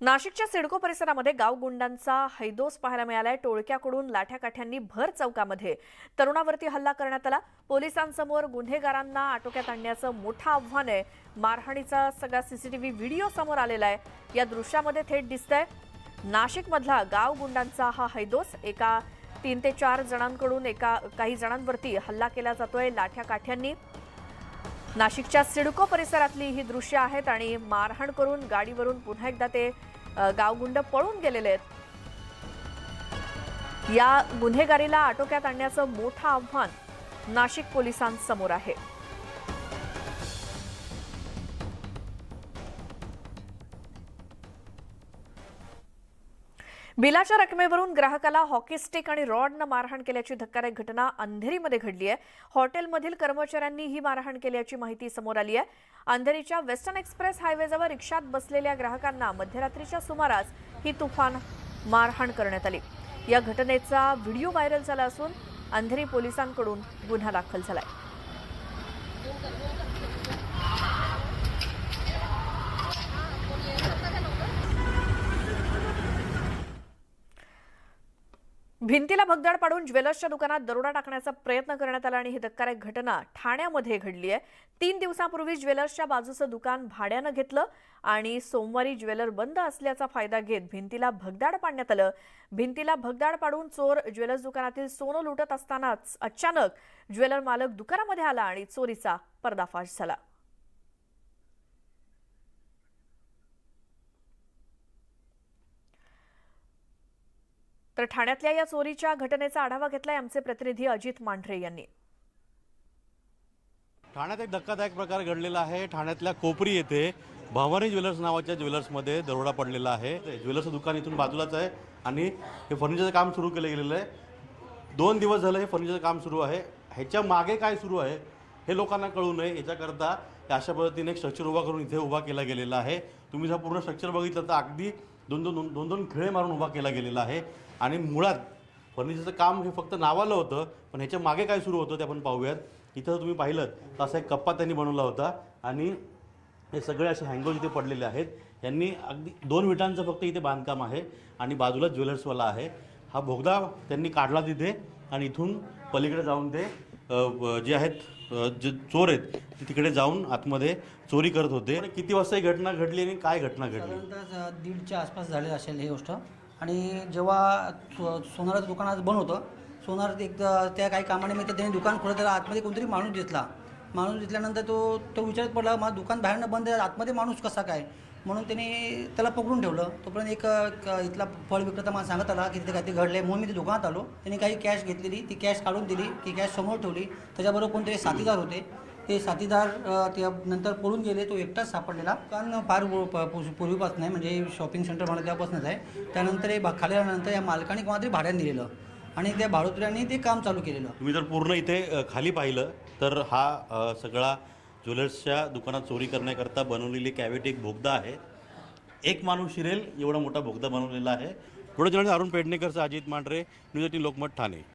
नाशिकच्या सिडको परिसरामध्ये गावगुंडांचा हैदोस पाहायला मिळालाय। टोळक्याकडून लाठ्याकाठ्यांनी भर चौकामध्ये तरुणावरती हल्ला करण्यात आला। पोलिसांसमोर गुन्हेगारांना आटोक्यात आणण्याचं मोठं आव्हान आहे। मारहाणीचा सगळा सीसीटीव्ही व्हिडिओ समोर आलेला आहे। या दृश्यामध्ये थेट दिसतंय नाशिकमधला गावगुंडांचा हा हैदोस। एका 3 ते 4 जणांकडून काही जणांवरती हल्ला केला जातोय लाठ्याकाठ्यांनी। नाशिकच्या सिडको परिसरातली ही दृश्य आहेत आणि मारहाण करून गाडीवरून पुन्हा एकदा ते गावगुंड पळून गेलेले आहेत। या गुन्हेगारीला आटोक्यात आणण्याचं मोठं आव्हान नाशिक पोलिसांसमोर आहे। बिलाच्या रकमेवरून ग्राहकाला हॉकी स्टिक आणि रॉडनं मारहाण केल्याची धक्कादायक घटना अंधेरीमध्ये घडली आहे। हॉटेलमधील कर्मचाऱ्यांनी ही मारहाण केल्याची माहिती समोर आली आहे। अंधेरीच्या वेस्टर्न एक्सप्रेस हायवेजवळ रिक्षात बसलेल्या ग्राहकांना मध्यरात्रीच्या सुमारास ही तुफान मारहाण करण्यात आली। या घटनेचा व्हिडिओ व्हायरल झाला असून अंधेरी पोलिसांकडून गुन्हा दाखल झालाय। भिंतीला भगदाड पाडून ज्वेलर्सच्या दुकानात दरोडा टाकण्याचा प्रयत्न करण्यात आला आणि ही धक्कादायक घटना ठाण्यामध्ये घडली आहे। 3 दिवसांपूर्वी ज्वेलर्सच्या बाजूचं दुकान भाड्यानं घेतलं आणि सोमवारी ज्वेलर बंद असल्याचा फायदा घेत भिंतीला भगदाड पाडण्यात आलं। भिंतीला भगदाड पाडून चोर ज्वेलर्स दुकानातील सोनं लुटत असतानाच अचानक ज्वेलर मालक दुकानामध्ये आला आणि चोरीचा पर्दाफाश झाला। तर ठाण्यातल्या या चोरीच्या घटनेचा आढावा घेतलाय आमचे प्रतिनिधी अजित मांढरे यांनी। ठाण्यात एक धक्कादायक प्रकार घडलेला आहे। ठाण्यातल्या कोपरी येथे भवानी ज्वेलर्स नावाच्या ज्वेलर्समध्ये दरोडा पडलेला आहे। ज्वेलर्सचं दुकान इथून बाजूलाच आहे आणि हे फर्निचरचं काम सुरू केलं गेलेलं आहे। 2 दिवस झालं हे फर्निचरचं काम सुरू आहे। ह्याच्या मागे काय सुरू आहे हे लोकांना कळू नये याच्याकरता अशा पद्धतीने एक स्ट्रक्चर उभा करून इथे उभा केला गेलेला आहे। तुम्ही जर पूर्ण स्ट्रक्चर बघितलं तर अगदी दोन खिळे मारून उभा केला गेलेला आहे आणि मुळात फर्निचरचं काम हे फक्त नावाला होतं, पण ह्याच्या मागे काय सुरू होतं ते आपण पाहूयात। इथं तुम्ही पाहिलं तर असा एक कप्पा त्यांनी बनवला होता आणि हे सगळे असे हँगर्स इथे पडलेले आहेत। यांनी अगदी 2 विटांचं फक्त इथे बांधकाम आहे आणि बाजूला ज्वेलर्सवाला आहे। हा बोगदा त्यांनी काढला तिथे आणि इथून पलीकडे जाऊन ते जे आहेत जे चोर आहेत ते तिकडे जाऊन आतमध्ये चोरी करत होते। किती वाजता ही घटना घडली आणि काय घटना घडली? साधारणतः 1:30च्या आसपास झाले असेल ही गोष्ट। आणि जेव्हा सोनाराचं दुकान आज बंद होतं, सोनार त्या काही कामानिमित्त त्यांनी दुकान खोललं, त्याला आतमध्ये कोणतरी माणूस दिसल्यानंतर तो विचारत पडला, माझं दुकान बाहेरनं बंद आहे, आतमध्ये माणूस कसा काय, म्हणून त्यांनी त्याला पकडून ठेवलं। तोपर्यंत एक इथला फळ विक्रेता मला सांगत आला की तिथे काहीतरी घडलं आहे, म्हणून मी ते दुकानात आलो। त्यांनी काही कॅश घेतलेली, ती कॅश काढून दिली, ती कॅश समोर ठेवली। त्याच्याबरोबर कोणतरी साथीदार होते, ते साथीदार ते नंतर पळून गेले, तो एकटाच सापडलेला। दुकान फार पूर्वीपासून आहे, म्हणजे शॉपिंग सेंटर मला त्यापासूनच आहे। त्यानंतर हे खाली आल्यानंतर या मालकाने कोणातरी भाड्याने दिलेलं आणि त्या भाडोत्र्यांनी ते काम चालू केलेलं। तुम्ही जर पूर्ण इथे खाली पाहिलं तर हा सगळा ज्वेलर्सच्या दुकानात चोरी करण्याकरता बनवलेली कॅव्हिटी एक बोगदा आहे। एक माणूस शिरेल एवढा मोठा बोगदा बनवलेला आहे। पुढे अरुण पेडणेकरचा अजित मांढरे, न्यूज 18 लोकमत, ठाणे।